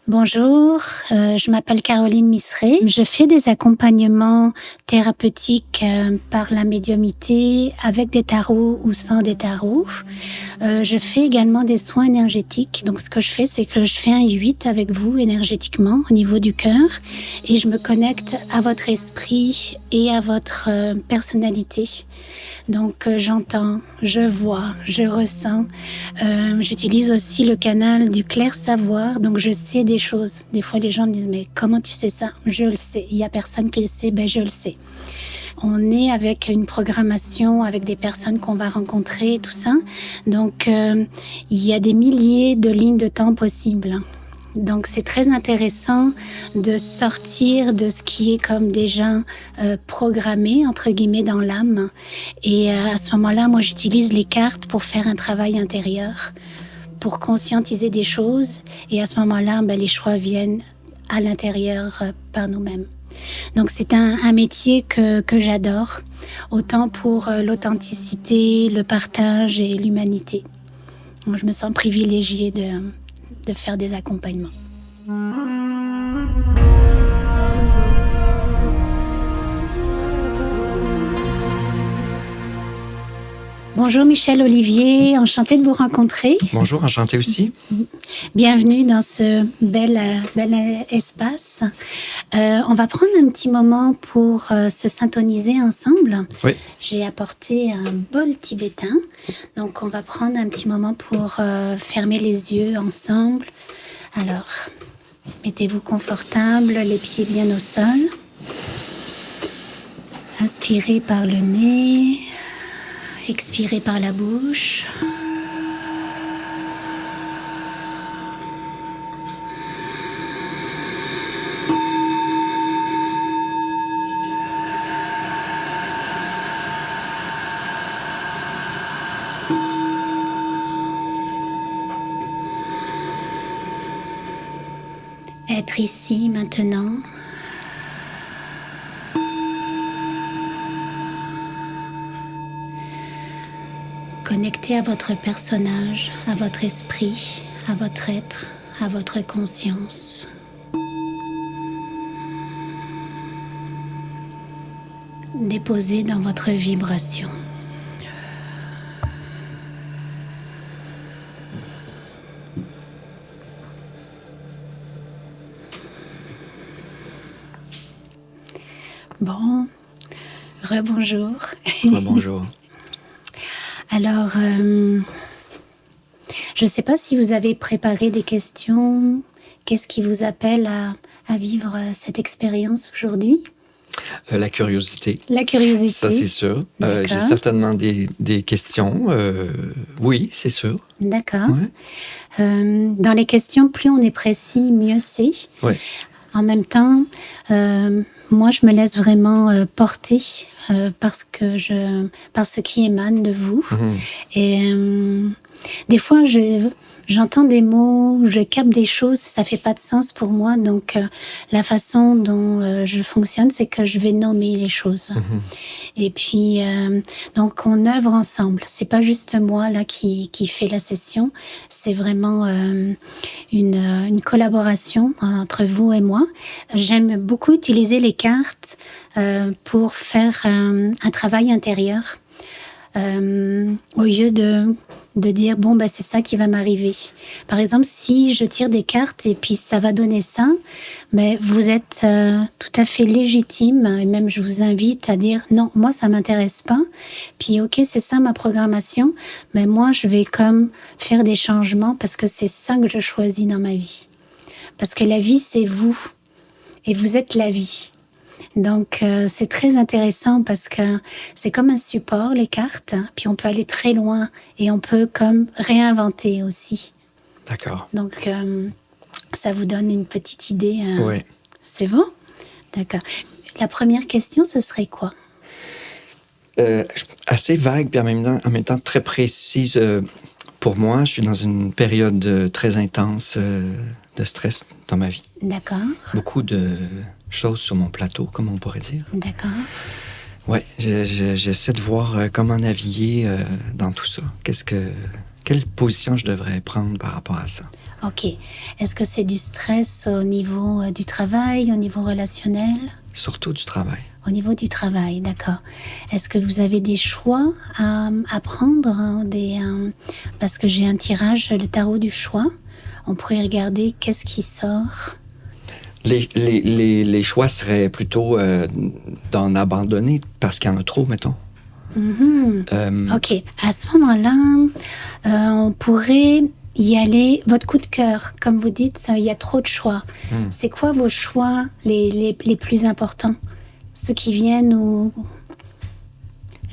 Bonjour, je m'appelle Caroline Misseré. Je fais des accompagnements thérapeutiques par la médiumnité avec des tarots ou sans des tarots. Je fais également des soins énergétiques. Donc ce que je fais, c'est que je fais un 8 avec vous énergétiquement au niveau du cœur et je me connecte à votre esprit et à votre personnalité. Donc j'entends, je vois, je ressens. J'utilise aussi le canal du clair savoir, donc je sais des choses. Des fois les gens me disent mais comment tu sais ça? Je le sais. Il y a personne qui le sait, ben je le sais. On est avec une programmation, avec des personnes qu'on va rencontrer, tout ça. Donc il y a des milliers de lignes de temps possibles. Donc c'est très intéressant de sortir de ce qui est comme déjà programmé, entre guillemets, dans l'âme. Et à ce moment-là, moi j'utilise les cartes pour faire un travail intérieur, pour conscientiser des choses. Et à ce moment-là, les choix viennent à l'intérieur par nous-mêmes. Donc c'est un métier que j'adore, autant pour l'authenticité, le partage et l'humanité. Donc, je me sens privilégiée de faire des accompagnements. Bonjour Michel Olivier, enchantée de vous rencontrer. Bonjour, enchantée aussi. Bienvenue dans ce bel espace. On va prendre un petit moment pour se syntoniser ensemble. Oui. J'ai apporté un bol tibétain, donc on va prendre un petit moment pour fermer les yeux ensemble. Alors, mettez-vous confortable, les pieds bien au sol. Inspirez par le nez. Expirez par la bouche. Être ici maintenant. Connecté à votre personnage, à votre esprit, à votre être, à votre conscience. Déposé dans votre vibration. Bon, rebonjour. Bonjour. Alors, je ne sais pas si vous avez préparé des questions. Qu'est-ce qui vous appelle à vivre cette expérience aujourd'hui? La curiosité. La curiosité. Ça, c'est sûr. J'ai certainement des questions. Oui, c'est sûr. D'accord. Ouais. Dans les questions, plus on est précis, mieux c'est. Oui. En même temps, moi, je me laisse vraiment porter par ce qui émane de vous. Mm-hmm. Et des fois, j'entends des mots, je capte des choses, ça fait pas de sens pour moi. Donc, la façon dont je fonctionne, c'est que je vais nommer les choses. Mm-hmm. Et puis, donc, on œuvre ensemble. C'est pas juste moi là qui fait la session. C'est vraiment une collaboration entre vous et moi. J'aime beaucoup utiliser les cartes pour faire un travail intérieur. Au lieu de dire bon c'est ça qui va m'arriver. Par exemple, si je tire des cartes et puis ça va donner ça, mais vous êtes tout à fait légitime et même je vous invite à dire non, moi ça m'intéresse pas. Puis ok, c'est ça ma programmation, mais moi je vais comme faire des changements parce que c'est ça que je choisis dans ma vie. Parce que la vie c'est vous et vous êtes la vie. Donc, c'est très intéressant parce que c'est comme un support, les cartes, puis on peut aller très loin et on peut comme réinventer aussi. D'accord. Donc, ça vous donne une petite idée. Oui. C'est bon? D'accord. La première question, ce serait quoi? Assez vague, puis en même temps très précise. Pour moi, je suis dans une période très intense de stress dans ma vie. D'accord. Beaucoup de choses sur mon plateau, comme on pourrait dire. D'accord. Oui, j'essaie de voir comment naviguer dans tout ça. Quelle position je devrais prendre par rapport à ça? Ok. Est-ce que c'est du stress au niveau du travail, au niveau relationnel? Surtout du travail. Au niveau du travail, d'accord. Est-ce que vous avez des choix à prendre, hein, parce que j'ai un tirage, le tarot du choix. On pourrait regarder qu'est-ce qui sort. Les choix seraient plutôt d'en abandonner parce qu'il y en a trop, mettons. Ok. À ce moment-là, on pourrait y aller. Votre coup de cœur, comme vous dites, il y a trop de choix. C'est quoi vos choix les plus importants? Ceux qui viennent ou...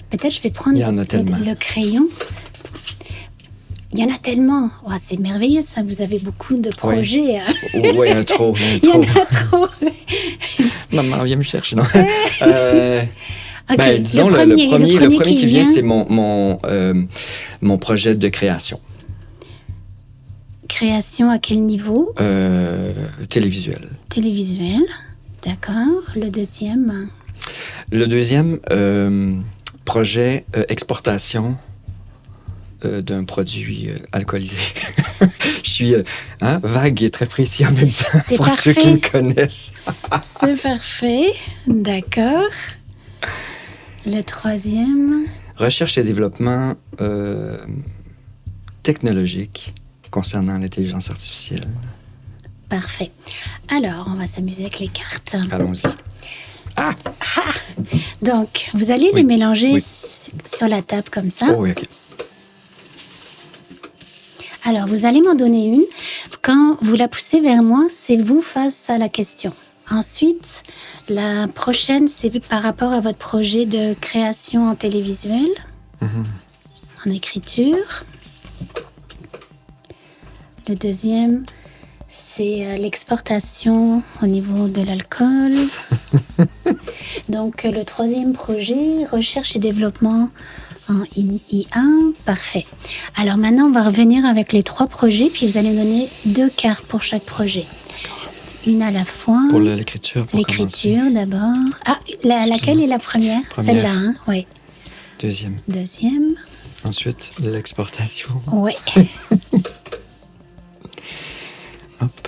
Peut-être je vais prendre le crayon. Il y en a tellement. Oh, c'est merveilleux, ça. Vous avez beaucoup de projets. Hein. Oui, il y en a trop. Il y en a trop. Maman, viens me chercher, non? Okay. Disons, le premier qui vient, c'est mon projet de création. Création à quel niveau? Télévisuel. Télévisuel, d'accord. Le deuxième? Le deuxième, projet exportation d'un produit alcoolisé. Je suis vague et très précis en même temps. C'est pour parfait. Ceux qui me connaissent. C'est parfait, d'accord. Le troisième? Recherche et développement technologique concernant l'intelligence artificielle. Parfait. Alors, on va s'amuser avec les cartes. Allons-y. Ah! Donc, vous allez les mélanger sur la table comme ça. Oh oui, OK. Alors, vous allez m'en donner une. Quand vous la poussez vers moi, c'est vous face à la question. Ensuite, la prochaine, c'est par rapport à votre projet de création en télévisuel, en écriture. Le deuxième, c'est l'exportation au niveau de l'alcool. Donc, le troisième projet, recherche et développement en IA. Parfait. Alors maintenant, on va revenir avec les 3 projets, puis vous allez donner 2 cartes pour chaque projet. Une à la fois. Pour l'écriture. L'écriture d'abord. Ah, laquelle est la première? Celle-là, hein? Oui. Deuxième. Ensuite, l'exportation. Oui. Hop.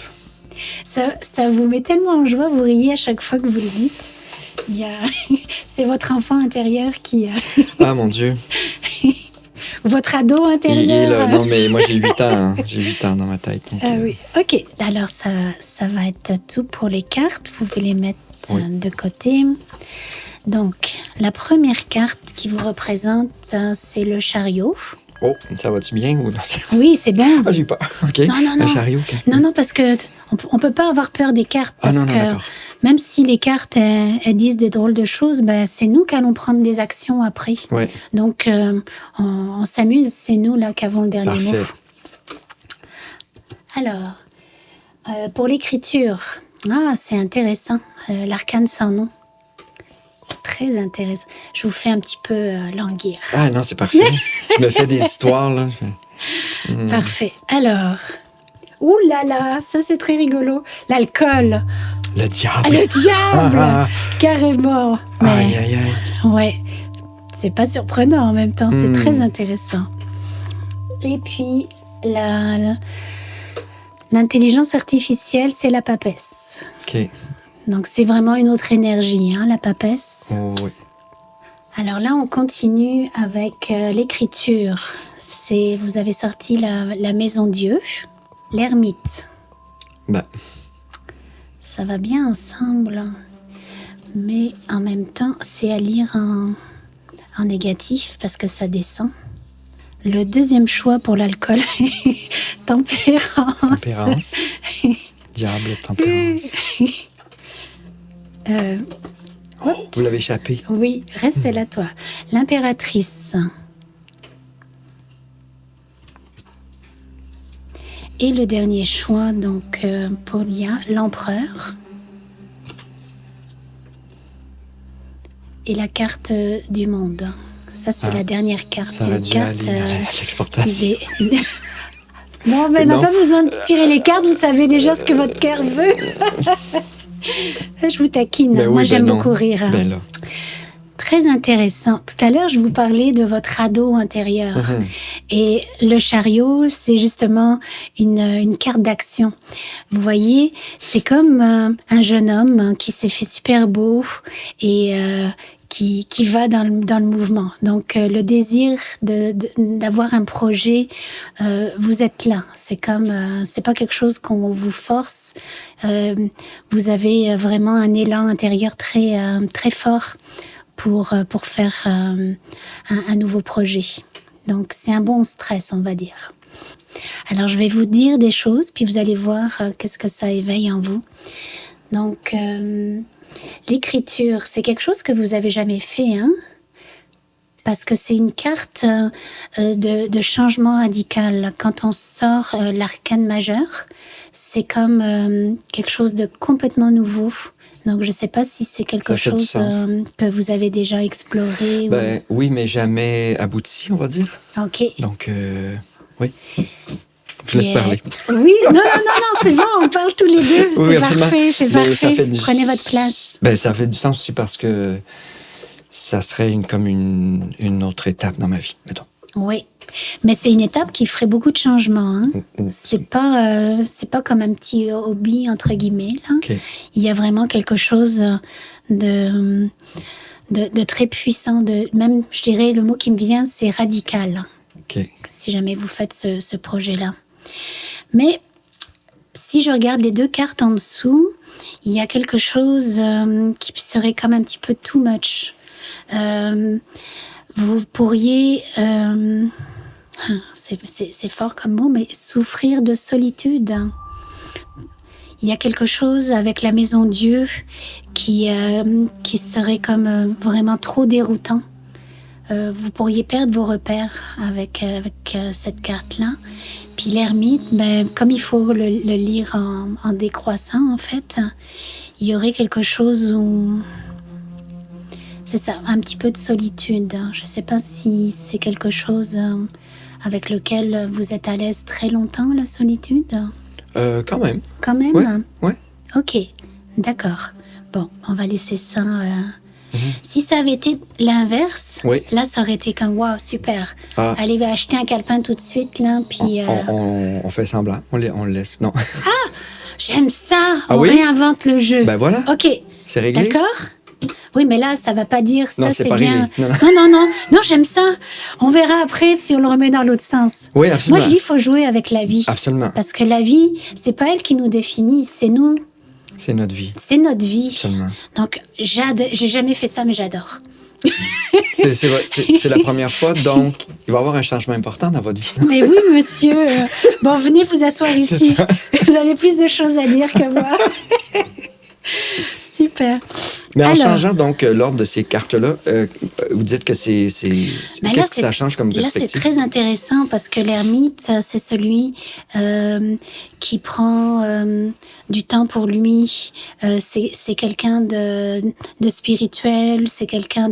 Ça vous met tellement en joie, vous riez à chaque fois que vous le dites. C'est votre enfant intérieur qui... Ah, mon Dieu. Votre ado intérieur. Non, mais moi, j'ai 8 ans. Hein. J'ai 8 ans dans ma tête. Donc, oui. OK. Alors, ça va être tout pour les cartes. Vous pouvez les mettre de côté. Donc, la première carte qui vous représente, c'est le chariot. Oh, ça va-tu bien ou non? Oui, c'est bien. Ah, j'ai peur. OK. Non. Un chariot. Okay. Non, parce que on peut pas avoir peur des cartes. Parce que même si les cartes elles disent des drôles de choses, c'est nous qui allons prendre des actions après. Ouais. Donc, on s'amuse. C'est nous là qui avons le dernier mot. Alors, pour l'écriture, c'est intéressant. L'arcane sans nom. Très intéressant. Je vous fais un petit peu languir. Ah non, c'est parfait. Je me fais des histoires, là. Parfait. Alors, ouh là là, ça c'est très rigolo. L'alcool. Le diable. Le diable. Carrément. Mais, aïe. Ouais. C'est pas surprenant en même temps. C'est très intéressant. Et puis, l'intelligence artificielle, c'est la papesse. OK. Donc, c'est vraiment une autre énergie, hein, la papesse. Oh, oui. Alors là, on continue avec l'écriture. Vous avez sorti la Maison Dieu, l'ermite. Ça va bien ensemble, mais en même temps, c'est à lire en négatif parce que ça descend. Le deuxième choix pour l'alcool, tempérance. Tempérance. Diable, tempérance. Vous l'avez échappé. Oui, reste là, toi. L'impératrice. Et le dernier choix, donc, pour l'IA, l'empereur. Et la carte du monde. Ça, c'est la dernière carte. Ça c'est aurait une dû carte. aller l'exportation. Non, mais on n'a pas besoin de tirer les cartes. Vous savez déjà ce que votre cœur veut. Je vous taquine. Moi, j'aime beaucoup rire. Ben là. Très très intéressant. Tout à l'heure, je vous parlais de votre ado intérieur. Et le chariot, c'est justement une carte d'action. Vous voyez, c'est comme un jeune homme qui s'est fait super beau et qui va dans le mouvement. Donc, le désir d'avoir un projet, vous êtes là. C'est comme, c'est pas quelque chose qu'on vous force. Vous avez vraiment un élan intérieur très, très fort pour faire un nouveau projet. Donc, c'est un bon stress, on va dire. Alors, je vais vous dire des choses, puis vous allez voir qu'est-ce que ça éveille en vous. Donc, l'écriture, c'est quelque chose que vous avez jamais fait, hein? Parce que c'est une carte de changement radical. Quand on sort l'arcane majeur, c'est comme quelque chose de complètement nouveau. Donc, je ne sais pas si c'est quelque chose que vous avez déjà exploré. Oui, mais jamais abouti, on va dire. OK. Donc, oui. Je laisse parler. Oui, non, c'est bon, on parle tous les deux. Oui, c'est parfait, c'est parfait. Prenez votre place. Ça fait du sens aussi parce que ça serait comme une autre étape dans ma vie, mettons. Oui, mais c'est une étape qui ferait beaucoup de changements. Hein? C'est pas comme un petit hobby, entre guillemets. Là. Okay. Il y a vraiment quelque chose de très puissant. Même, je dirais, le mot qui me vient, c'est radical. Okay. Si jamais vous faites ce projet-là. Mais si je regarde les deux cartes en dessous, il y a quelque chose qui serait comme un petit peu too much. Vous pourriez, c'est fort comme mot, mais souffrir de solitude. Il y a quelque chose avec la Maison Dieu qui serait comme vraiment trop déroutant. Vous pourriez perdre vos repères avec cette carte-là. Puis l'ermite, comme il faut le lire en décroissant, en fait, il y aurait quelque chose où... C'est ça, un petit peu de solitude. Je ne sais pas si c'est quelque chose avec lequel vous êtes à l'aise très longtemps, la solitude. Quand même. Quand même? Ouais. OK, d'accord. Bon, on va laisser ça... Si ça avait été l'inverse, là, ça aurait été comme, waouh, super. Allez, va acheter un calepin tout de suite, là, puis... On fait semblant, on le laisse, non. Ah, j'aime ça. On réinvente le jeu. Ben voilà. OK. C'est réglé. D'accord. Oui, mais là, ça va pas dire ça, non, c'est pas bien. Non, Non, j'aime ça. On verra après si on le remet dans l'autre sens. Oui, absolument. Moi, je dis, il faut jouer avec la vie. Absolument. Parce que la vie, c'est pas elle qui nous définit, c'est nous. C'est notre vie. C'est notre vie. Absolument. Donc, j'ai jamais fait ça, mais j'adore. C'est la première fois, donc il va y avoir un changement important dans votre vie. Mais oui, monsieur. Bon, venez vous asseoir ici. Vous avez plus de choses à dire que moi. Super. Mais en changeant donc l'ordre de ces cartes-là, vous dites que qu'est-ce que ça change comme perspective? Là, c'est très intéressant parce que l'ermite, c'est celui qui prend du temps pour lui. C'est quelqu'un de spirituel, c'est quelqu'un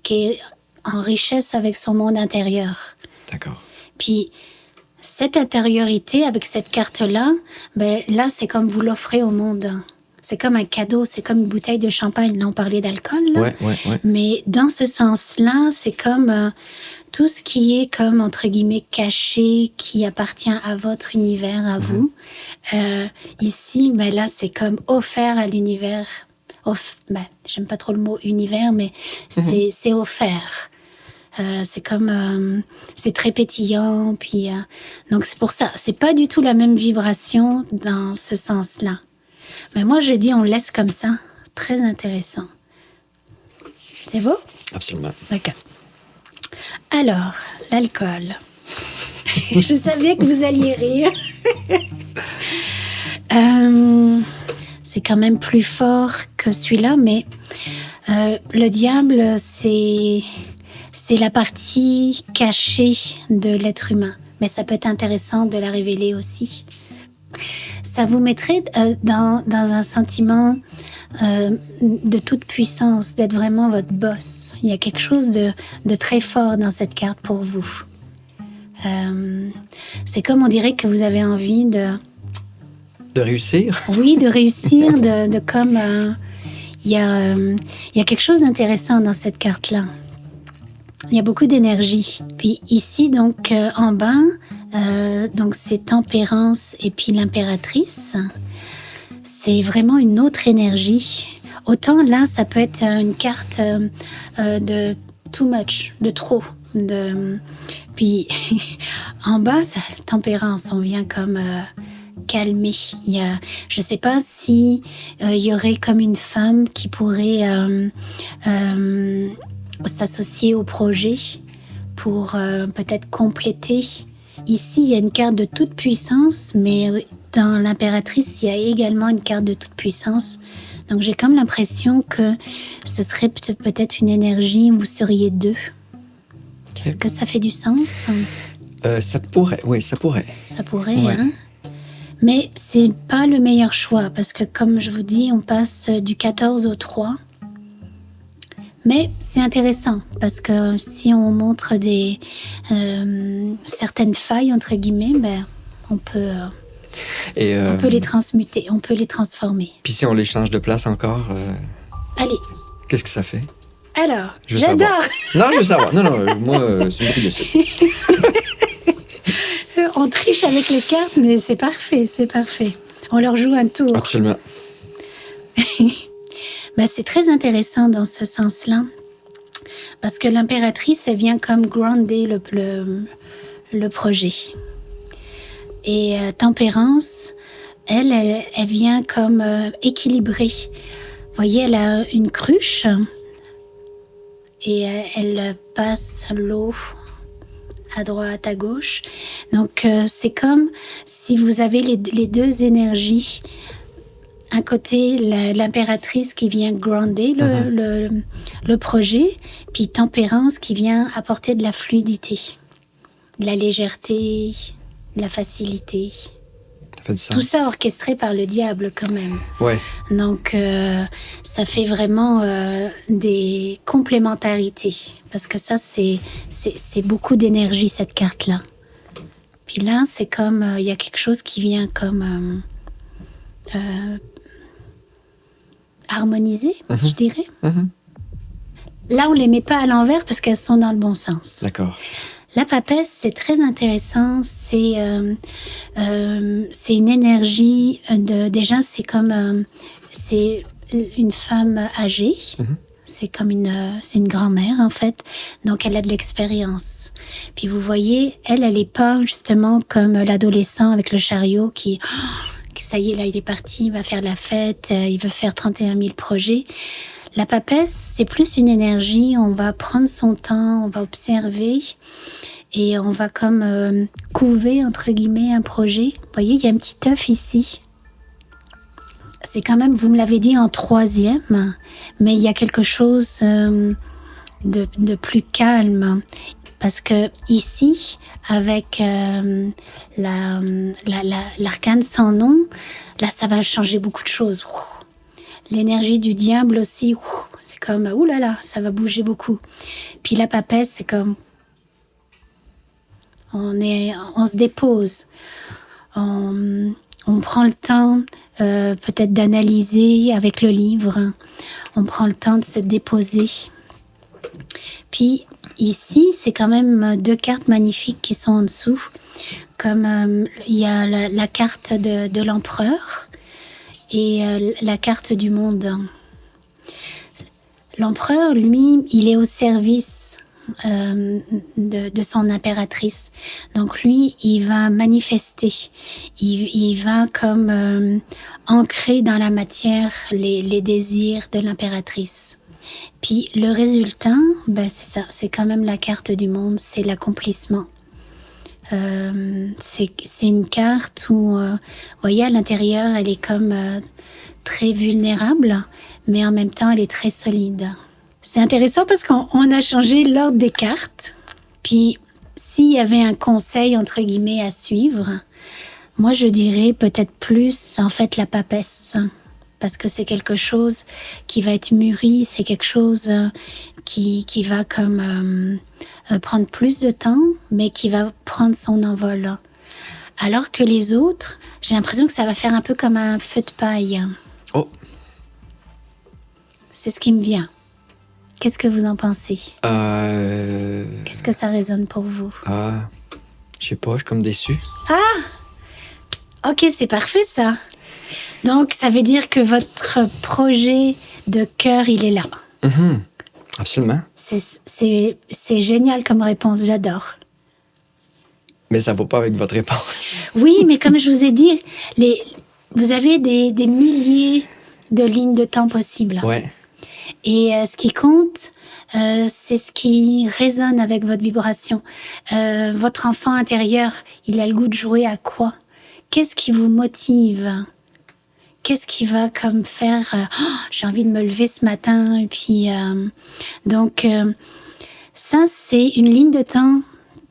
qui est en richesse avec son monde intérieur. D'accord. Puis, cette intériorité avec cette carte-là, là, c'est comme vous l'offrez au monde. C'est comme un cadeau, c'est comme une bouteille de champagne. Là, on parlait d'alcool, là. Ouais. Mais dans ce sens-là, c'est comme tout ce qui est comme, entre guillemets, caché, qui appartient à votre univers, à vous. Ici, là, c'est comme offert à l'univers. J'aime pas trop le mot univers, mais c'est offert. C'est comme... c'est très pétillant, puis... donc, c'est pour ça. C'est pas du tout la même vibration dans ce sens-là. Mais moi, je dis, on laisse comme ça. Très intéressant. C'est beau? Absolument. D'accord. Alors, l'alcool. Je savais que vous alliez rire. C'est quand même plus fort que celui-là, mais le diable, c'est la partie cachée de l'être humain. Mais ça peut être intéressant de la révéler aussi. Ça vous mettrait dans un sentiment de toute puissance, d'être vraiment votre boss. Il y a quelque chose de très fort dans cette carte pour vous. C'est comme on dirait que vous avez envie de réussir. Oui, de réussir, de comme... il y a quelque chose d'intéressant dans cette carte-là. Il y a beaucoup d'énergie. Puis ici, donc, en bas, donc c'est Tempérance et puis l'Impératrice. C'est vraiment une autre énergie. Autant là, ça peut être une carte de too much, de trop. Puis en bas, ça, Tempérance, on vient comme calmer. Je ne sais pas si il y aurait comme une femme qui pourrait s'associer au projet pour peut-être compléter. Ici, il y a une carte de toute puissance, mais dans l'Impératrice, il y a également une carte de toute puissance. Donc, j'ai comme l'impression que ce serait peut-être une énergie où vous seriez deux. Est-ce que ça fait du sens? Ça pourrait, oui, ça pourrait. Ça pourrait, ouais. Hein? Mais c'est pas le meilleur choix, parce que comme je vous dis, on passe du 14 au 3. Mais c'est intéressant, parce que si on montre certaines failles, entre guillemets, ben, on peut les transmuter, on peut les transformer. Puis si on les change de place encore, allez. Qu'est-ce que ça fait? Alors, j'adore. Non, je veux savoir. Non, moi, c'est beaucoup de suite. On triche avec les cartes, mais c'est parfait. On leur joue un tour. Absolument. Ben, c'est très intéressant dans ce sens-là, parce que l'impératrice, elle vient comme grounder le projet. Et Tempérance, elle vient comme équilibrer. Vous voyez, elle a une cruche et elle passe l'eau à droite, à gauche. Donc, c'est comme si vous avez les deux énergies. Un côté, l'impératrice qui vient grounder le projet, puis Tempérance qui vient apporter de la fluidité, de la légèreté, de la facilité. Ça fait du sens. Tout ça orchestré par le diable quand même. Ouais. Donc, ça fait vraiment des complémentarités. Parce que ça, c'est beaucoup d'énergie, cette carte-là. Puis là, c'est comme, il y a quelque chose qui vient comme harmoniser, je dirais. Là, on ne les met pas à l'envers parce qu'elles sont dans le bon sens. D'accord. La papesse, c'est très intéressant. C'est une énergie déjà, c'est comme c'est une femme âgée. C'est comme c'est une grand-mère en fait. Donc elle a de l'expérience. Puis vous voyez, elle est pas justement comme l'adolescent avec le chariot qui ça y est, là, il est parti, il va faire la fête, il veut faire 31 000 projets. La papesse, c'est plus une énergie, on va prendre son temps, on va observer et on va comme couver, entre guillemets, un projet. Vous voyez, il y a un petit œuf ici. C'est quand même, vous me l'avez dit, en 3e, mais il y a quelque chose de plus calme. Parce que ici, avec l'arcane sans nom, là, ça va changer beaucoup de choses. L'énergie du diable aussi, c'est comme, oulala, ça va bouger beaucoup. Puis la papesse, c'est comme, on se dépose, on prend le temps peut-être d'analyser avec le livre, on prend le temps de se déposer. Puis ici, c'est quand même 2 cartes magnifiques qui sont en dessous. Comme il y a la carte de l'empereur et la carte du monde. L'empereur, lui, il est au service de son impératrice. Donc lui, il va manifester. Il va comme ancrer dans la matière les désirs de l'impératrice. Puis le résultat, ben c'est ça, c'est quand même la carte du monde, c'est l'accomplissement. C'est une carte où, vous voyez, à l'intérieur, elle est comme très vulnérable, mais en même temps, elle est très solide. C'est intéressant parce qu'on a changé l'ordre des cartes. Puis, s'il y avait un conseil, entre guillemets, à suivre, moi, je dirais peut-être plus, en fait, la papesse. Parce que c'est quelque chose qui va être mûri, c'est quelque chose qui va comme prendre plus de temps, mais qui va prendre son envol. Alors que les autres, j'ai l'impression que ça va faire un peu comme un feu de paille. Oh. C'est ce qui me vient. Qu'est-ce que vous en pensez? Qu'est-ce que ça résonne pour vous? Je sais pas, je suis comme déçu. Ok, c'est parfait ça. Donc, ça veut dire que votre projet de cœur, il est là. Absolument. C'est génial comme réponse, j'adore. Mais ça va pas avec votre réponse. Oui, mais comme je vous ai dit, vous avez des milliers de lignes de temps possibles. Ouais. Et ce qui compte, c'est ce qui résonne avec votre vibration. Votre enfant intérieur, il a le goût de jouer à quoi? Qu'est-ce qui vous motive? Qu'est-ce qui va comme faire j'ai envie de me lever ce matin et puis donc ça c'est une ligne de temps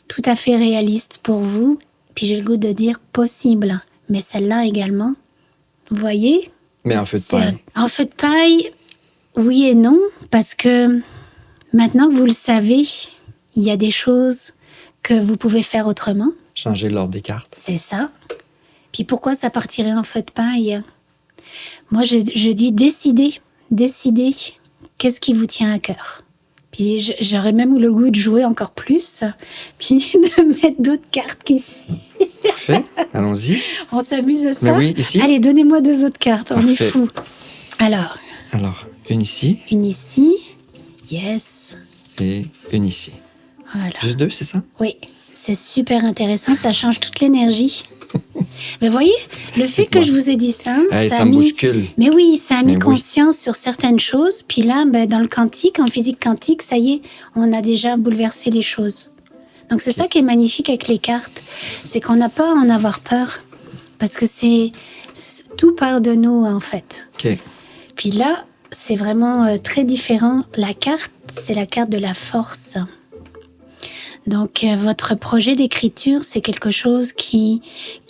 tout à fait réaliste pour vous. Puis j'ai le goût de dire possible, mais celle-là également. Vous voyez? Mais en feu de paille. En feu de paille, oui et non, parce que maintenant que vous le savez, il y a des choses que vous pouvez faire autrement. Changer l'ordre des cartes. C'est ça. Puis pourquoi ça partirait en feu de paille? Moi, je dis décidez. Qu'est-ce qui vous tient à cœur? Puis j'aurais même le goût de jouer encore plus, puis de mettre d'autres cartes qu'ici. Parfait, allons-y. On s'amuse à ça? Mais oui, ici. Allez, donnez-moi 2 autres cartes, on est Parfait. fous. Alors, une ici une ici, yes. et une ici. Voilà. Juste 2, c'est ça? Oui, c'est super intéressant, ça change toute l'énergie. Mais voyez, le fait que je vous ai dit ça, Ça me bouscule. Mais oui, ça a mis Mais oui. conscience sur certaines choses. Puis là, dans le quantique, en physique quantique, ça y est, on a déjà bouleversé les choses. Donc c'est ça qui est magnifique avec les cartes, c'est qu'on n'a pas à en avoir peur, parce que tout part de nous en fait. OK. Puis là, c'est vraiment très différent. La carte, c'est la carte de la force. Donc, votre projet d'écriture, c'est quelque chose qui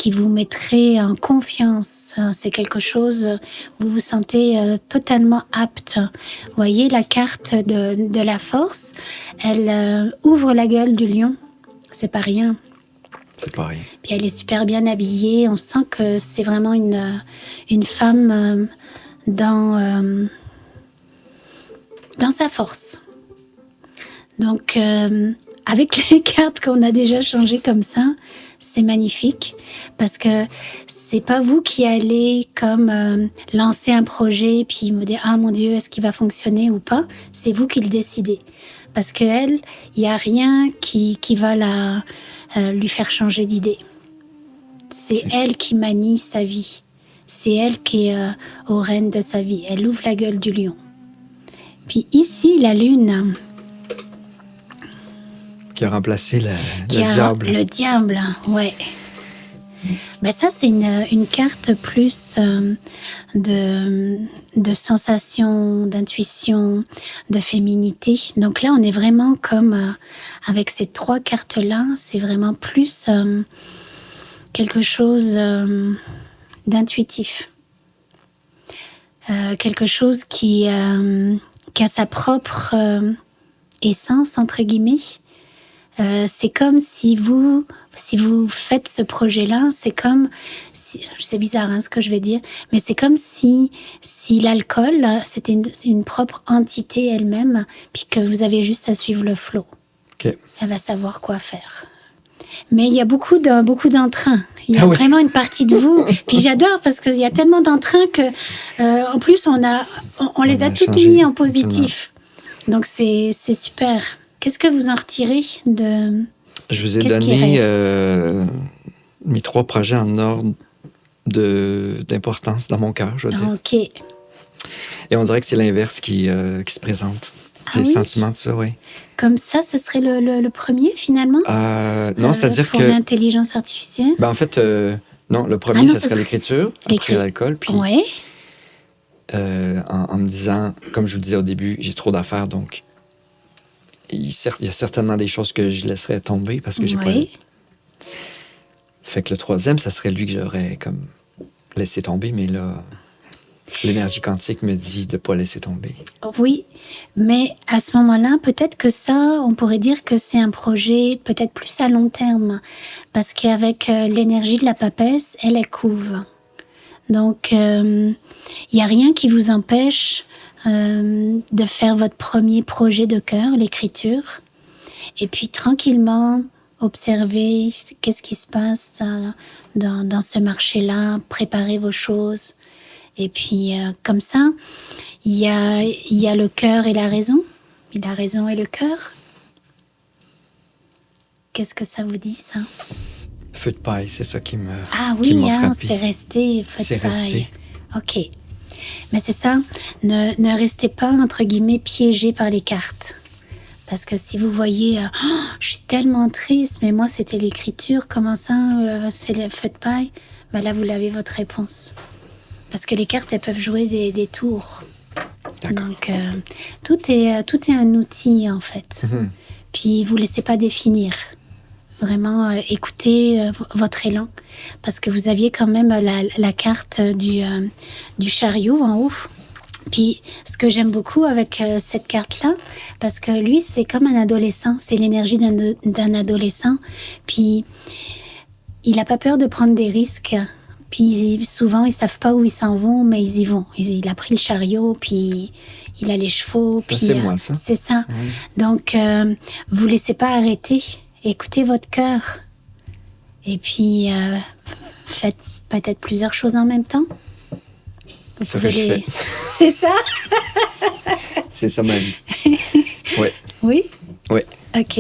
vous mettrait en confiance. C'est quelque chose, vous vous sentez totalement apte. Vous voyez, la carte de la force, elle ouvre la gueule du lion. C'est pas rien. C'est pas rien. Puis elle est super bien habillée. On sent que c'est vraiment une femme dans sa force. Donc, avec les cartes qu'on a déjà changées comme ça, c'est magnifique parce que c'est pas vous qui allez comme lancer un projet puis me dire ah mon Dieu est-ce qu'il va fonctionner ou pas. C'est vous qui le décidez parce que elle, il y a rien qui va lui faire changer d'idée. C'est elle qui manie sa vie. C'est elle qui est au règne de sa vie. Elle ouvre la gueule du lion. Puis ici la lune. Qui a remplacé le diable. Le diable, ouais. Ben ça, c'est une carte plus de sensation, d'intuition, de féminité. Donc là, on est vraiment comme, avec ces 3 cartes-là, c'est vraiment plus quelque chose d'intuitif. Quelque chose qui a sa propre essence, entre guillemets. C'est comme si vous faites ce projet-là, c'est comme c'est bizarre ce que je vais dire, mais c'est comme si l'alcool c'était une propre entité elle-même, puis que vous avez juste à suivre le flot. Okay. Elle va savoir quoi faire. Mais il y a beaucoup d'entrain. Il y a vraiment une partie de vous. Puis j'adore parce qu'il y a tellement d'entrain que, en plus, on les a toutes mis en positif. Donc c'est super. Qu'est-ce que vous en retirez de... Je vous ai donné mes 3 projets en ordre d'importance dans mon cœur, je veux dire. OK. Et on dirait que c'est l'inverse qui se présente. Les sentiments de ça, oui. Comme ça, ce serait le premier, finalement? Non, c'est-à-dire que... Pour l'intelligence artificielle? Ben, en fait, non, le premier, ça serait l'écriture, après l'alcool. Puis, oui. En me disant, comme je vous disais au début, j'ai trop d'affaires, donc... Il y a certainement des choses que je laisserais tomber parce que j'ai pas... Fait que le 3e, ça serait lui que j'aurais comme laissé tomber, mais là, l'énergie quantique me dit de ne pas laisser tomber. Oui, mais à ce moment-là, peut-être que ça, on pourrait dire que c'est un projet peut-être plus à long terme, parce qu'avec l'énergie de la papesse, elle couve. Donc, il n'y a rien qui vous empêche de faire votre premier projet de cœur, l'écriture. Et puis tranquillement, observer qu'est-ce qui se passe dans ce marché-là, préparer vos choses. Et puis comme ça, il y a le cœur et la raison. La raison et le cœur. Qu'est-ce que ça vous dit, ça? Feu de paille, c'est ça qui m'a frappé. C'est resté feu de paille. Resté. OK. Mais c'est ça, ne restez pas, entre guillemets, piégé par les cartes. Parce que si vous voyez, je suis tellement triste, mais moi, c'était l'écriture, comment ça, c'est le feu de paille? Ben là, vous avez votre réponse. Parce que les cartes, elles peuvent jouer des tours. D'accord. Donc, tout est un outil, en fait. Mhm. Puis, vous ne laissez pas définir. Vraiment, écoutez votre élan. Parce que vous aviez quand même la carte du chariot en haut. Puis, ce que j'aime beaucoup avec cette carte-là, parce que lui, c'est comme un adolescent. C'est l'énergie d'un adolescent. Puis, il n'a pas peur de prendre des risques. Puis, souvent, ils ne savent pas où ils s'en vont, mais ils y vont. Il a pris le chariot, puis il a les chevaux. Ça, puis, c'est moi, ça. C'est ça. Oui. Donc, vous ne laissez pas arrêter. Écoutez votre cœur. Et puis, faites peut-être plusieurs choses en même temps. Vous C'est ça que je fais. C'est ça? C'est ça ma vie. Ouais. Oui? Oui. OK.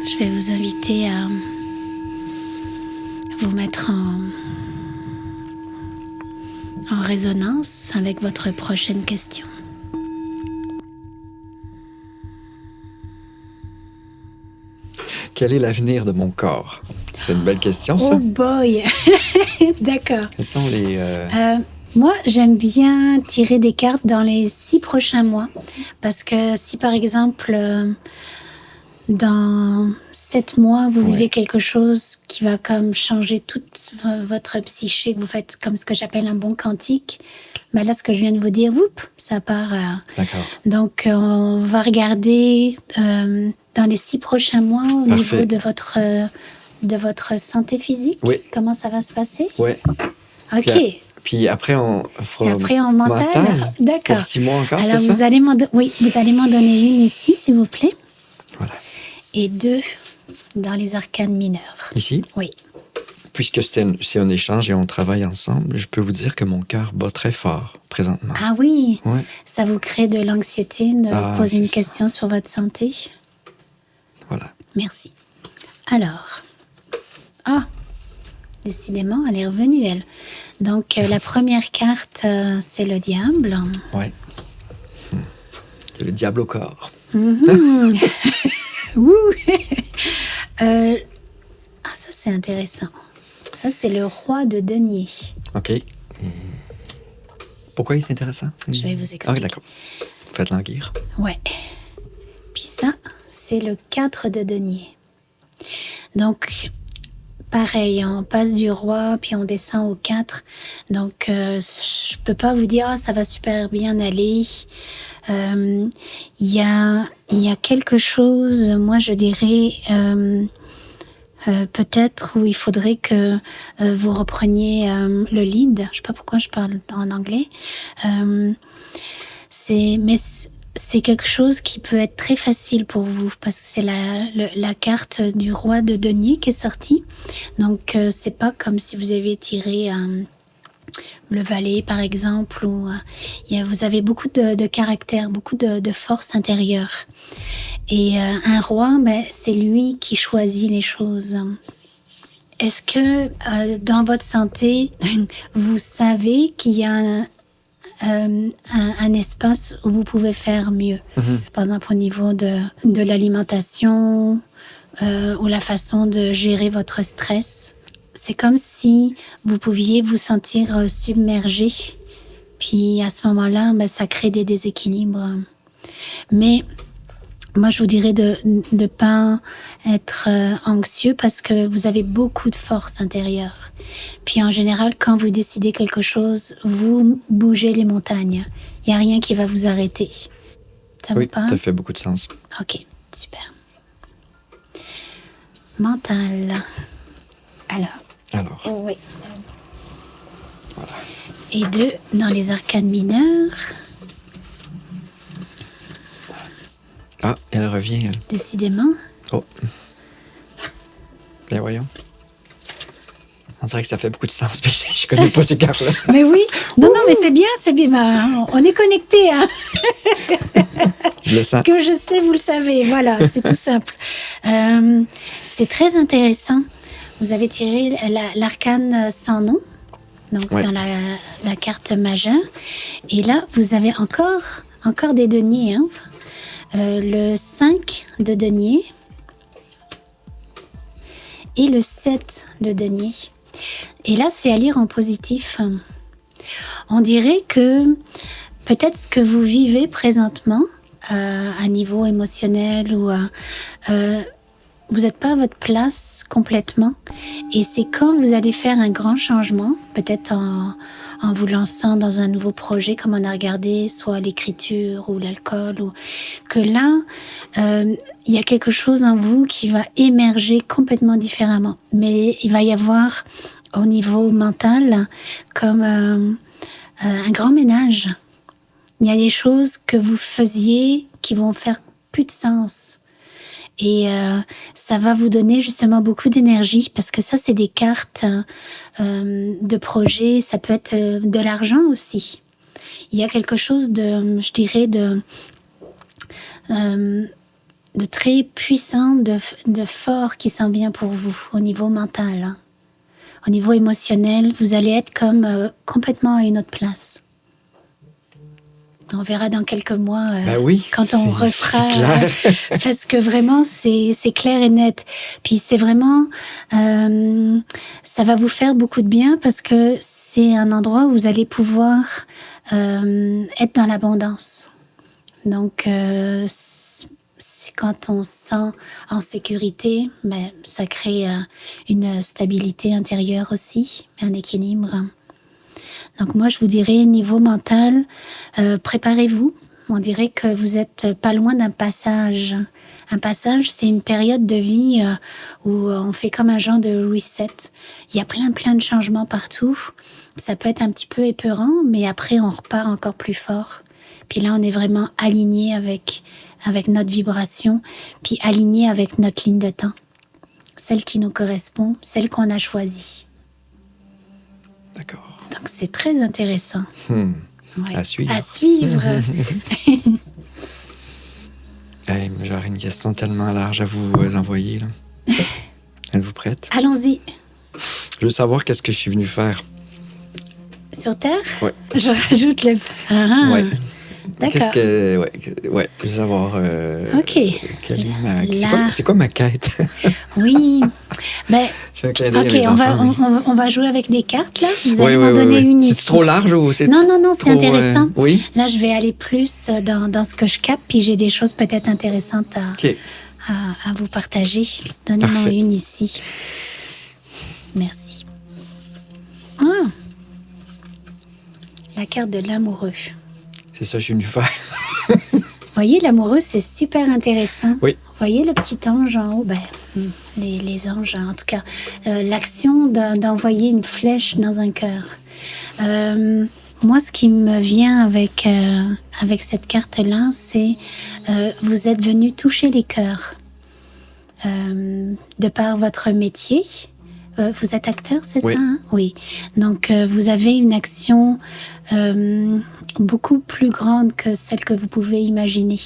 Je vais vous inviter à vous mettre en résonance avec votre prochaine question. Quel est l'avenir de mon corps? C'est une belle question, ça. Oh boy! D'accord. Quels sont les... Moi, j'aime bien tirer des cartes dans les 6 prochains mois. Parce que si, par exemple, dans 7 mois, vous vivez quelque chose qui va comme changer toute votre psyché, que vous faites comme ce que j'appelle un bon quantique, ben là, ce que je viens de vous dire, ça part. D'accord. Donc, on va regarder dans les 6 prochains mois au niveau de votre santé physique. Oui. Comment ça va se passer? Oui. OK. Puis après, on fera... Et après, en mental? D'accord. Pour 6 mois encore, alors, c'est ça? vous allez m'en donner une ici, s'il vous plaît. Voilà. Et 2 dans les arcanes mineures. Ici? Oui. Puisque c'est un échange et on travaille ensemble, je peux vous dire que mon cœur bat très fort présentement. Ah oui? Ouais. Ça vous crée de l'anxiété de poser une question sur votre santé? Voilà. Merci. Alors. Décidément, elle est revenue, elle. Donc, la première carte, c'est le diable. Oui. Le diable au corps. Mm-hmm. Ouh. Ça, c'est intéressant. Ça, c'est le roi de denier. OK. Pourquoi il est intéressant? Je vais vous expliquer. Ah oui, d'accord. Faites languir. Ouais. Puis ça, c'est le 4 de denier. Donc, pareil, on passe du roi, puis on descend au 4. Donc, je peux pas vous dire, ça va super bien aller. Il y a quelque chose, moi, je dirais... peut-être où il faudrait que vous repreniez le lead. Je ne sais pas pourquoi je parle en anglais. Mais c'est quelque chose qui peut être très facile pour vous parce que c'est la carte du roi de denier qui est sortie. Donc, c'est pas comme si vous avez tiré le valet, par exemple, où vous avez beaucoup de caractère, beaucoup de force intérieure. Et un roi, c'est lui qui choisit les choses. Est-ce que dans votre santé, vous savez qu'il y a un espace où vous pouvez faire mieux? Par exemple, au niveau de l'alimentation ou la façon de gérer votre stress. C'est comme si vous pouviez vous sentir submergé. Puis à ce moment-là, ça crée des déséquilibres. Mais... moi, je vous dirais de ne pas être anxieux parce que vous avez beaucoup de force intérieure. Puis en général, quand vous décidez quelque chose, vous bougez les montagnes. Il n'y a rien qui va vous arrêter. Ça vous parle? Oui, ça fait beaucoup de sens. OK, super. Mental. Alors. Oui. Voilà. et 2 dans les arcanes mineures. Ah, elle revient, elle. Décidément. Oh. Bien, voyons. On dirait que ça fait beaucoup de sens, mais je connais pas ces cartes-là. Mais oui. Non, mais c'est bien. Ben, on est connectés, hein. Je le sens. Ce que je sais, vous le savez. Voilà, c'est tout simple. C'est très intéressant. Vous avez tiré l'arcane sans nom, donc dans la carte majeure. Et là, vous avez encore des deniers, hein. Le 5 de denier et le 7 de denier. Et là, c'est à lire en positif. On dirait que peut-être ce que vous vivez présentement, à niveau émotionnel ou vous n'êtes pas à votre place complètement. Et c'est quand vous allez faire un grand changement, peut-être en vous lançant dans un nouveau projet, comme on a regardé, soit l'écriture ou l'alcool, ou que là, il y a quelque chose en vous qui va émerger complètement différemment. Mais il va y avoir, au niveau mental, comme un grand ménage. Il y a des choses que vous faisiez qui vont faire plus de sens. Et ça va vous donner justement beaucoup d'énergie parce que ça, c'est des cartes de projet. Ça peut être de l'argent aussi. Il y a quelque chose de, je dirais, de très puissant, de fort qui s'en vient pour vous au niveau mental. Hein. Au niveau émotionnel, vous allez être comme complètement à une autre place. On verra dans quelques mois quand on refera, parce que vraiment c'est clair et net. Puis c'est vraiment, ça va vous faire beaucoup de bien parce que c'est un endroit où vous allez pouvoir être dans l'abondance. Donc c'est quand on se sent en sécurité, ça crée une stabilité intérieure aussi, un équilibre. Donc moi, je vous dirais, niveau mental, préparez-vous. On dirait que vous êtes pas loin d'un passage. Un passage, c'est une période de vie où on fait comme un genre de reset. Il y a plein de changements partout. Ça peut être un petit peu épeurant, mais après, on repart encore plus fort. Puis là, on est vraiment aligné avec notre vibration, puis aligné avec notre ligne de temps. Celle qui nous correspond, celle qu'on a choisie. D'accord. Donc, c'est très intéressant. Ouais. À suivre. À suivre. Hey, j'aurais une question tellement large à vous envoyer. Là. Êtes-vous prête? Allons-y. Je veux savoir qu'est-ce que je suis venu faire. Sur Terre? Oui. Je rajoute le... Oui. D'accord. Qu'est-ce que... Ouais, je veux savoir... OK. C'est quoi ma quête? Oui. Ben, OK, on va jouer avec des cartes, là. Vous allez m'en donner une ici. C'est trop large ou c'est Non, c'est intéressant. Oui? Là, je vais aller plus dans ce que je capte, puis j'ai des choses peut-être intéressantes à vous partager. Donnez-moi une ici. Merci. La carte de l'amoureux. C'est ça que je suis venu faire. Vous voyez, l'amoureux, c'est super intéressant. Oui. Vous voyez le petit ange en haut? Les anges, en tout cas. L'action d'envoyer une flèche dans un cœur. Moi, ce qui me vient avec cette carte-là, c'est vous êtes venu toucher les cœurs. De par votre métier. Vous êtes acteur, c'est ça? Hein? Oui. Donc, vous avez une action beaucoup plus grande que celle que vous pouvez imaginer.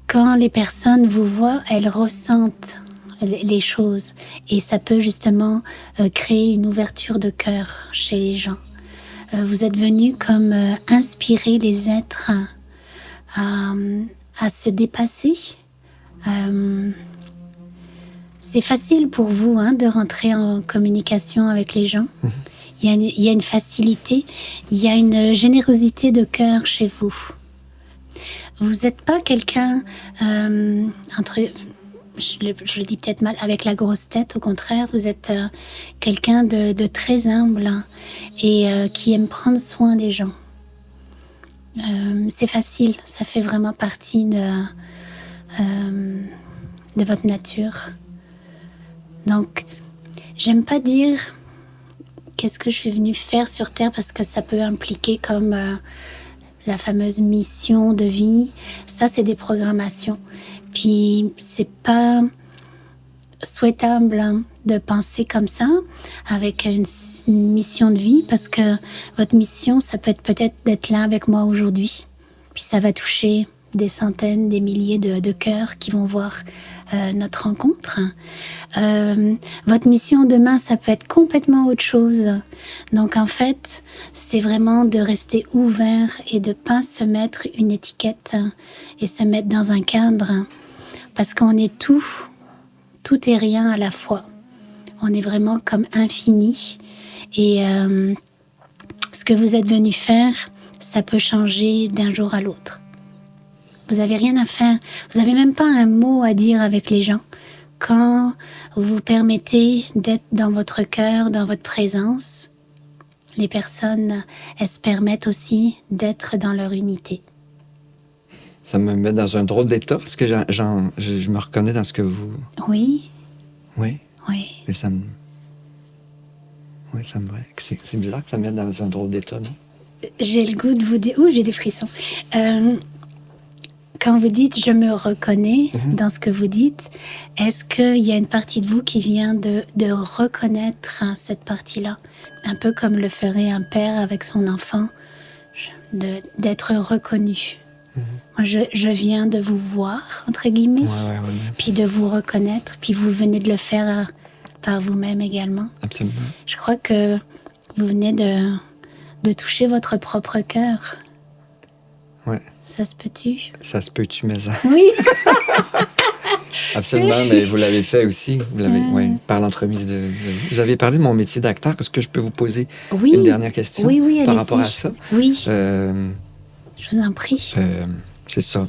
Quand les personnes vous voient, elles ressentent les choses. Et ça peut justement créer une ouverture de cœur chez les gens. Vous êtes venu comme inspirer les êtres à se dépasser. C'est facile pour vous de rentrer en communication avec les gens. Il y a une facilité, il y a une générosité de cœur chez vous. Vous n'êtes pas quelqu'un, je le dis peut-être mal, avec la grosse tête. Au contraire, vous êtes quelqu'un de très humble et qui aime prendre soin des gens. C'est facile, ça fait vraiment partie de votre nature. Donc, j'aime pas dire qu'est-ce que je suis venue faire sur Terre, parce que ça peut impliquer comme la fameuse mission de vie. Ça, c'est des programmations. Puis, c'est pas souhaitable de penser comme ça, avec une mission de vie, parce que votre mission, ça peut être peut-être d'être là avec moi aujourd'hui. Puis ça va toucher des centaines, des milliers de cœurs qui vont voir notre rencontre. Votre mission demain, ça peut être complètement autre chose. Donc en fait, c'est vraiment de rester ouvert et de pas se mettre une étiquette et se mettre dans un cadre, parce qu'on est tout et rien à la fois. On est vraiment comme infini. Et ce que vous êtes venu faire, ça peut changer d'un jour à l'autre. Vous n'avez rien à faire. Vous n'avez même pas un mot à dire avec les gens. Quand vous vous permettez d'être dans votre cœur, dans votre présence, les personnes, elles se permettent aussi d'être dans leur unité. Ça me met dans un drôle d'état, parce que je me reconnais dans ce que vous... Oui. Oui. Oui. Mais ça me... Oui, ça me... C'est bizarre que ça me mette dans un drôle d'état, non? J'ai le goût de vous dire... Ouh, j'ai des frissons. Quand vous dites « je me reconnais » dans ce que vous dites, est-ce qu'il y a une partie de vous qui vient de reconnaître cette partie-là? Un peu comme le ferait un père avec son enfant, d'être reconnu. Moi, je viens de vous voir, entre guillemets, ouais. puis de vous reconnaître, puis vous venez de le faire par vous-même également. Absolument. Je crois que vous venez de toucher votre propre cœur. Ouais. Ça se peut-tu? Ça se peut-tu, mais ça... Oui. Absolument, mais vous l'avez fait aussi. Vous l'avez, par l'entremise de... Vous avez parlé de mon métier d'acteur. Est-ce que je peux vous poser une dernière question par rapport à ça? Oui. Je vous en prie. C'est ça.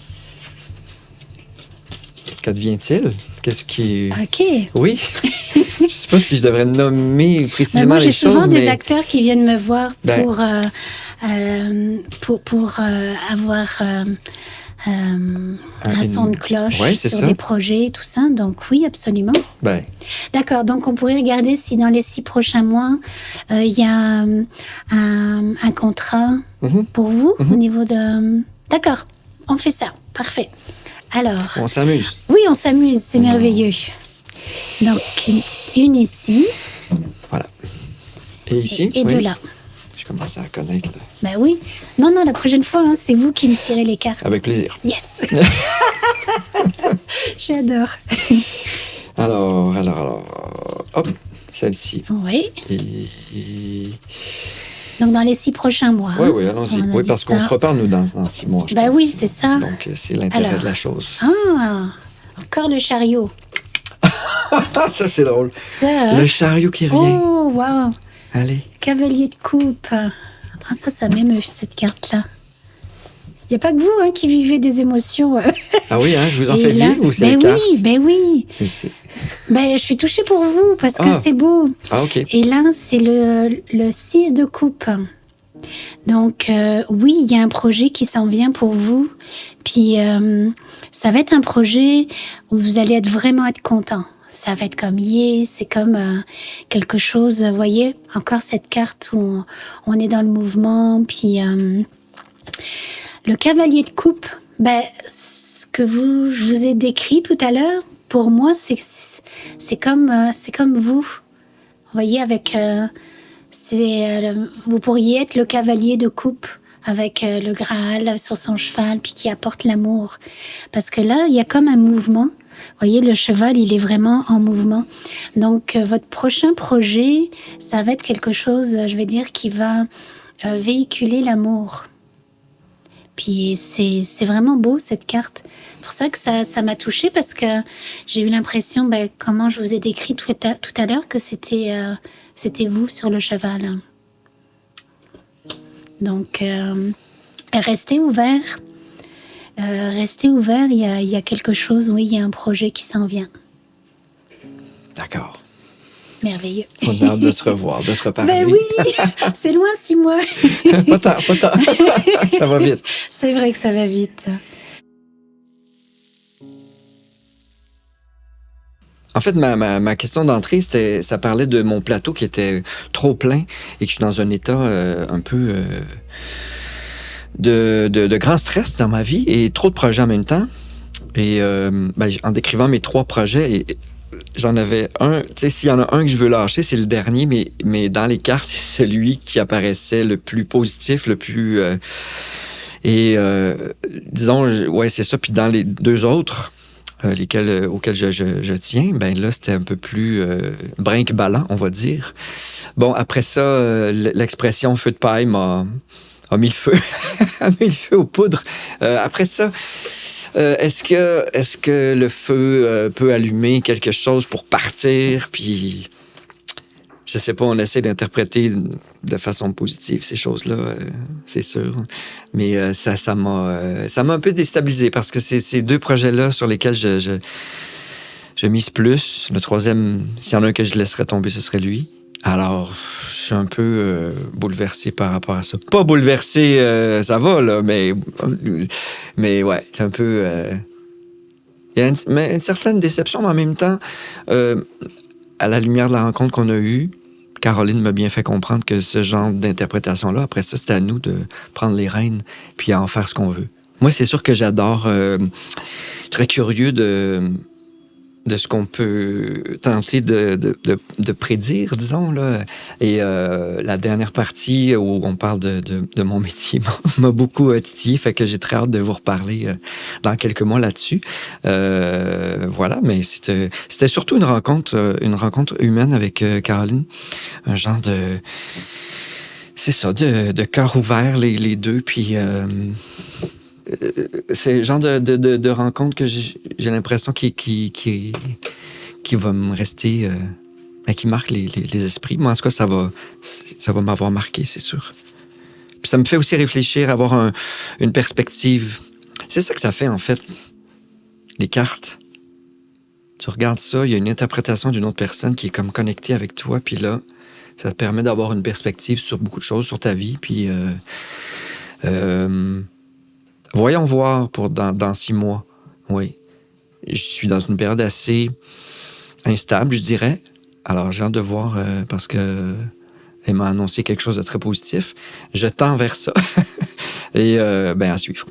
Qu'advient-il? Qu'est-ce qui... OK. Oui. Je ne sais pas si je devrais nommer précisément les choses, mais... Moi, j'ai souvent des acteurs qui viennent me voir pour avoir un son de cloche sur des projets, tout ça. Donc oui, absolument. D'accord, donc on pourrait regarder si dans les 6 prochains mois, il y a un contrat pour vous au niveau de... D'accord, on fait ça. Parfait. Alors... On s'amuse. Oui, on s'amuse, c'est merveilleux. Donc, une ici. Voilà. Et ici? Et deux là. Je commence à connaître. Là. Ben oui. Non, la prochaine fois, c'est vous qui me tirez les cartes. Avec plaisir. Yes. J'adore. Alors. Hop, celle-ci. Oui. Et... Donc, dans les 6 prochains mois. Oui, allons-y. Oui, parce qu'on se reparle, nous, dans 6 mois. Ben oui, c'est ça. Donc, c'est l'intérêt de la chose. Ah, encore le chariot. Ça, c'est drôle. Ça, le chariot qui revient. Oh, wow. Allez. Cavalier de coupe. Ah, ça m'émeut, cette carte-là. Il n'y a pas que vous qui vivez des émotions. Ah oui, je vous en fais vivre ou c'est les cartes? Oui. Je suis touchée pour vous parce que c'est beau. Ah, OK. Et là, c'est le 6 de coupe. Donc, oui, il y a un projet qui s'en vient pour vous. Puis, ça va être un projet où vous allez vraiment être content. Ça va être comme c'est comme quelque chose, vous voyez, encore cette carte où on est dans le mouvement. Puis, le cavalier de coupe, ce que je vous ai décrit tout à l'heure, pour moi, c'est comme vous. Vous voyez, avec... vous pourriez être le cavalier de coupe avec le Graal sur son cheval, puis qui apporte l'amour. Parce que là, il y a comme un mouvement. Vous voyez, le cheval, il est vraiment en mouvement. Donc, votre prochain projet, ça va être quelque chose, je vais dire, qui va véhiculer l'amour. Puis, c'est vraiment beau, cette carte. C'est pour ça que ça m'a touchée, parce que j'ai eu l'impression, comment je vous ai décrit tout à l'heure, que c'était vous sur le cheval. Donc, restez ouverts. Restez ouverts, il y a quelque chose, oui, il y a un projet qui s'en vient. D'accord. Merveilleux. On a hâte de se revoir, de se reparler. Oui, c'est loin 6 mois. Pas tant. Ça va vite. C'est vrai que ça va vite. En fait, ma question d'entrée, ça parlait de mon plateau qui était trop plein et que je suis dans un état un peu de grand stress dans ma vie et trop de projets en même temps. Et en décrivant mes 3 projets, j'en avais un. Tu sais, s'il y en a un que je veux lâcher, c'est le dernier, mais dans les cartes, c'est celui qui apparaissait le plus positif, le plus. Disons, ouais, c'est ça. Puis dans les 2 autres, auxquels je tiens, ben là, c'était un peu plus brinque-ballant, on va dire. Bon, après ça, l'expression feu de paille a mis le feu, a mis le feu aux poudres. Après ça, est-ce que le feu peut allumer quelque chose pour partir? Puis, je sais pas, on essaie d'interpréter de façon positive ces choses-là, c'est sûr. Mais ça m'a un peu déstabilisé parce que c'est ces 2 projets-là sur lesquels je mise plus. Le 3e, s'il y en a un que je laisserais tomber, ce serait lui. Alors, je suis un peu bouleversé par rapport à ça. Pas bouleversé, ça va, là, mais ouais, un peu... Il y a une certaine déception, mais en même temps, à la lumière de la rencontre qu'on a eue, Caroline m'a bien fait comprendre que ce genre d'interprétation-là, après ça, c'est à nous de prendre les rênes puis à en faire ce qu'on veut. Moi, c'est sûr que j'adore... très curieux de ce qu'on peut tenter de prédire, disons, là. Et la dernière partie où on parle de mon métier m'a beaucoup titillé, fait que j'ai très hâte de vous reparler dans quelques mois là-dessus. Voilà, mais c'était surtout une rencontre humaine avec Caroline. Un genre de... C'est ça, de cœur ouvert, les 2, puis... c'est le genre de rencontre que j'ai l'impression qui va me rester, qui marque les esprits. Moi, en tout cas, ça va m'avoir marqué, c'est sûr. Puis ça me fait aussi réfléchir, avoir une perspective. C'est ça que ça fait, en fait, les cartes. Tu regardes ça, il y a une interprétation d'une autre personne qui est comme connectée avec toi, puis là, ça te permet d'avoir une perspective sur beaucoup de choses, sur ta vie, puis... voyons voir dans 6 mois. Oui. Je suis dans une période assez instable, je dirais. Alors, j'ai hâte de voir parce que elle m'a annoncé quelque chose de très positif. Je tends vers ça. Et à suivre.